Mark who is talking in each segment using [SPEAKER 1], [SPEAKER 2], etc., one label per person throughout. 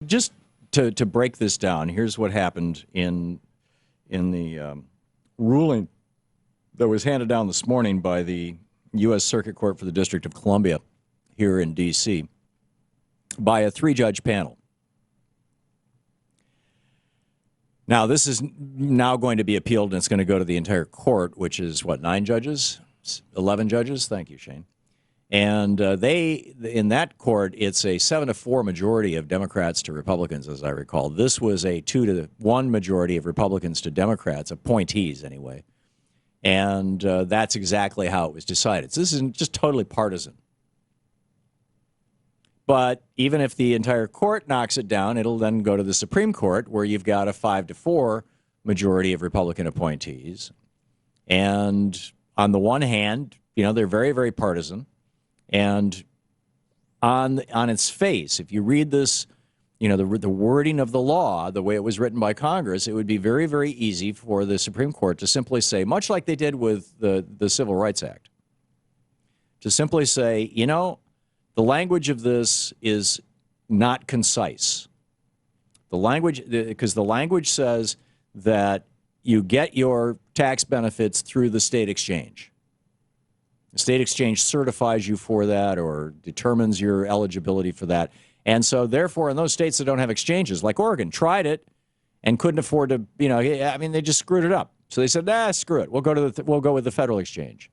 [SPEAKER 1] just to break this down, here's what happened in the ruling that was handed down this morning by the U.S. Circuit Court for the District of Columbia here in D.C. by a 3-judge panel. Now, this is now going to be appealed, and it's going to go to the entire court, which is, what, 9 judges? 11 judges? Thank you, Shane. And in that court, it's a 7-4 majority of Democrats to Republicans, as I recall. This was a 2-1 majority of Republicans to Democrats, appointees anyway. And that's exactly how it was decided. So this isn't just totally partisan. But even if the entire court knocks it down, it'll then go to the Supreme Court, where you've got a 5-4 majority of Republican appointees. And on the one hand, you know, they're very, very partisan. And on its face, if you read this, you know, the wording of the law, the way it was written by Congress, it would be very, very easy for the Supreme Court to simply say, much like they did with the Civil Rights Act, to simply say, you know, the language of this is not concise. The language, because the language says that you get your tax benefits through the state exchange. The state exchange certifies you for that or determines your eligibility for that. And so, therefore, in those states that don't have exchanges, like Oregon, tried it and couldn't afford to, you know, I mean, they just screwed it up. So they said, nah, screw it. We'll go with the federal exchange.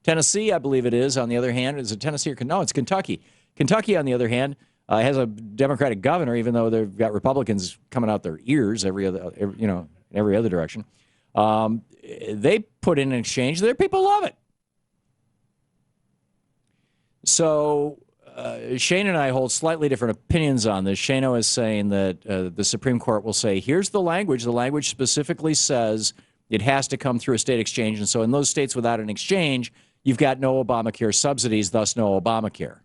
[SPEAKER 1] Tennessee, I believe it is, on the other hand, is it Tennessee or no? It's Kentucky. Kentucky, on the other hand, has a Democratic governor, even though they've got Republicans coming out their ears every other direction. They put in an exchange. Their people love it. So Shane and I hold slightly different opinions on this. Shano is saying that the Supreme Court will say, here's the language. The language specifically says it has to come through a state exchange. And so in those states without an exchange, you've got no Obamacare subsidies, thus no Obamacare.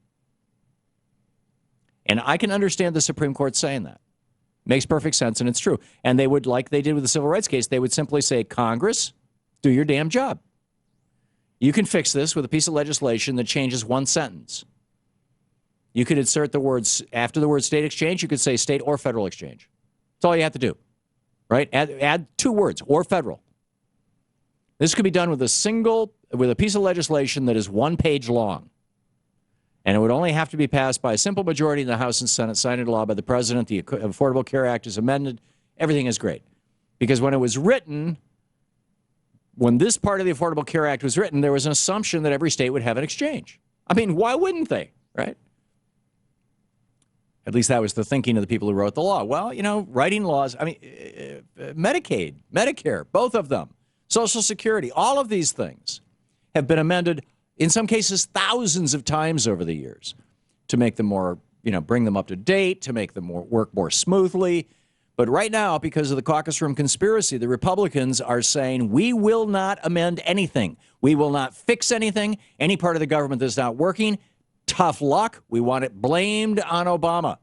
[SPEAKER 1] And I can understand the Supreme Court saying that. Makes perfect sense, and it's true. And they would, like they did with the civil rights case, they would simply say, Congress, do your damn job. You can fix this with a piece of legislation that changes one sentence. You could insert the words, after the word state exchange, you could say state or federal exchange. That's all you have to do, right? Add 2 words, or federal. This could be done with a piece of legislation that is 1 page long. And it would only have to be passed by a simple majority in the House and Senate, signed into law by the President. The Affordable Care Act is amended. Everything is great. Because when it was written, when this part of the Affordable Care Act was written, there was an assumption that every state would have an exchange. I mean, why wouldn't they, right? At least that was the thinking of the people who wrote the law. Well, you know, writing laws, I mean, Medicaid, Medicare, both of them, Social Security, all of these things have been amended, in some cases, thousands of times over the years to make them more, you know, bring them up to date, to make them work more smoothly. But right now, because of the caucus room conspiracy, the Republicans are saying, we will not amend anything. We will not fix anything. Any part of the government that's not working, tough luck. We want it blamed on Obama.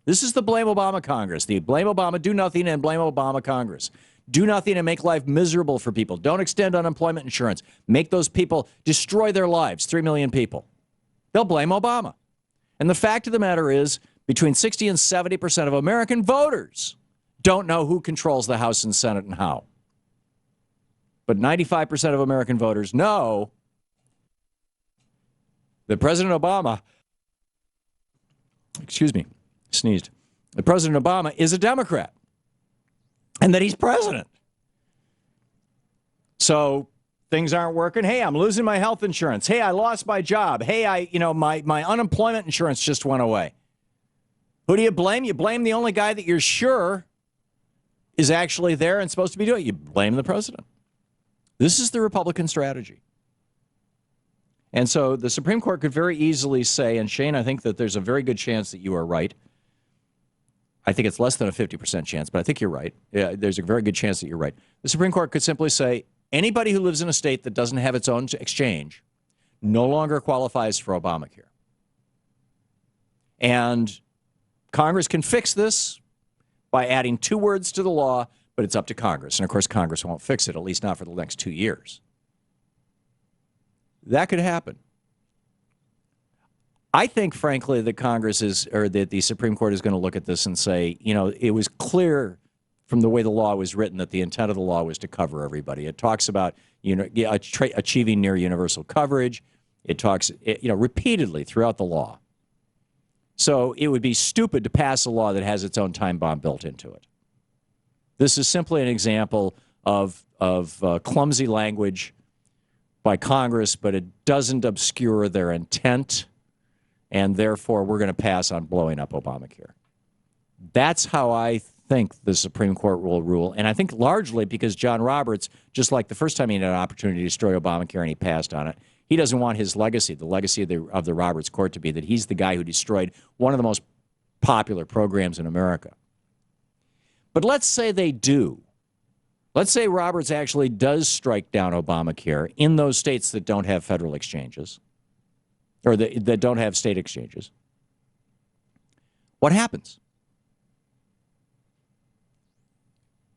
[SPEAKER 1] This is the blame Obama Congress. The blame Obama, do nothing, and blame Obama Congress. Do nothing and make life miserable for people. Don't extend unemployment insurance. Make those people destroy their lives, 3 million people. They'll blame Obama. And the fact of the matter is, between 60 and 70% of American voters don't know who controls the House and Senate and how. But 95% of American voters know that President Obama, sneezed, that President Obama is a Democrat and that he's president. So things aren't working. Hey, I'm losing my health insurance. Hey, I lost my job. Hey, my unemployment insurance just went away. Who do you blame? You blame the only guy that you're sure is actually there and supposed to be doing it. You blame the president. This is the Republican strategy. And so the Supreme Court could very easily say, and Shane, I think that there's a very good chance that you are right. I think it's less than a 50% chance, but I think you're right. Yeah, there's a very good chance that you're right. The Supreme Court could simply say, anybody who lives in a state that doesn't have its own exchange no longer qualifies for Obamacare. And Congress can fix this by adding 2 words to the law, but it's up to Congress. And, of course, Congress won't fix it, at least not for the next 2 years. That could happen. I think, frankly, that Congress is, or that the Supreme Court is going to look at this and say, you know, it was clear from the way the law was written that the intent of the law was to cover everybody. It talks about, you know, achieving near universal coverage. It talks, you know, repeatedly throughout the law. So it would be stupid to pass a law that has its own time bomb built into it. This is simply an example of clumsy language by Congress, but it doesn't obscure their intent, and therefore we're going to pass on blowing up Obamacare. That's how I think the Supreme Court will rule, and I think largely because John Roberts, just like the first time he had an opportunity to destroy Obamacare and he passed on it, he doesn't want his legacy, the legacy of the Roberts Court, to be that he's the guy who destroyed one of the most popular programs in America. But let's say they do. Let's say Roberts actually does strike down Obamacare in those states that don't have federal exchanges, or that don't have state exchanges. What happens?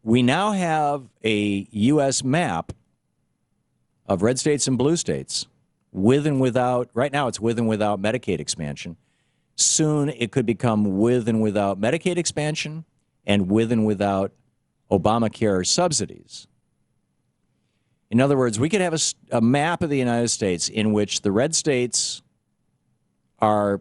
[SPEAKER 1] We now have a U.S. map of red states and blue states, with and without, right now it's with and without Medicaid expansion. Soon it could become with and without Medicaid expansion and with and without Obamacare subsidies. In other words, we could have a map of the United States in which the red states are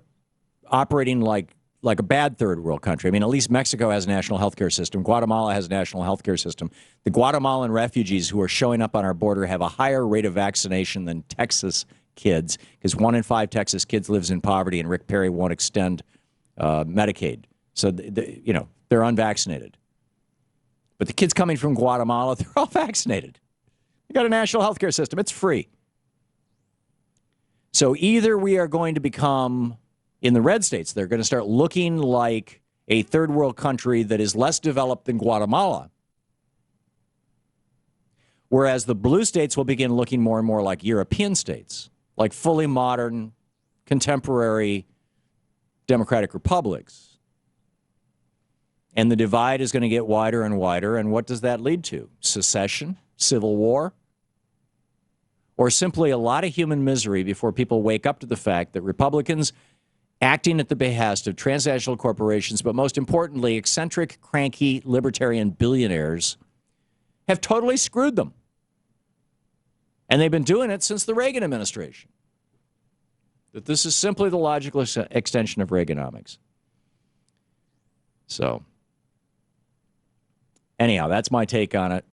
[SPEAKER 1] operating like a bad third world country. I mean, at least Mexico has a national health care system. Guatemala has a national health care system. The Guatemalan refugees who are showing up on our border have a higher rate of vaccination than Texas kids, because 1 in 5 Texas kids lives in poverty, and Rick Perry won't extend Medicaid. So, you know, they're unvaccinated. But the kids coming from Guatemala, they're all vaccinated. They got a national health care system. It's free. So either we are going to become, in the red states, they're going to start looking like a third world country that is less developed than Guatemala, whereas the blue states will begin looking more and more like European states, like fully modern, contemporary democratic republics. And the divide is going to get wider and wider. And what does that lead to? Secession? Civil war? Or simply a lot of human misery before people wake up to the fact that Republicans, acting at the behest of transnational corporations, but most importantly, eccentric, cranky, libertarian billionaires, have totally screwed them. And they've been doing it since the Reagan administration. That this is simply the logical extension of Reaganomics. So, anyhow, that's my take on it.